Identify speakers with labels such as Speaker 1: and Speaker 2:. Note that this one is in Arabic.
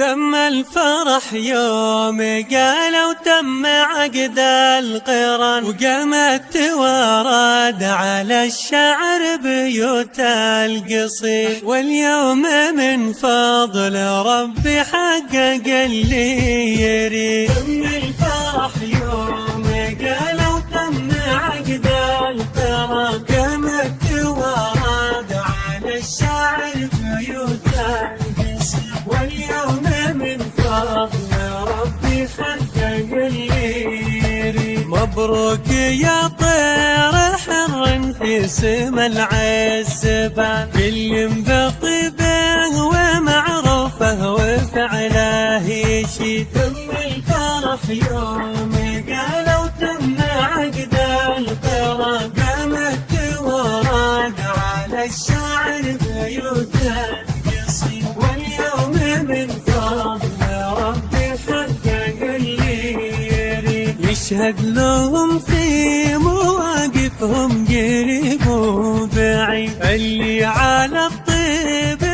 Speaker 1: تم الفرح يوم قالوا تم عقد القران، وقامت ورد على الشعر بيوت القصيد، واليوم من فضل ربي حقق اللي يريد. تم الفرح يوم قالوا تم عقد القران، قامت ورد على الشعر بيوت القصيد، واليوم من فضل ربي حقق اللي يريد. مبروك يا طير حر في سما العزبان، اللي بطيبه ومعروفه وفعله يشيد. تم الفرح يوم قالوا تم عقد القران، قامت ورد على الشعر بيوت القصيد، واليوم من فضل ربي حقق اللي يريد. يشهد لهم في مواقفهم قريب وبعيد، اللي على الطيب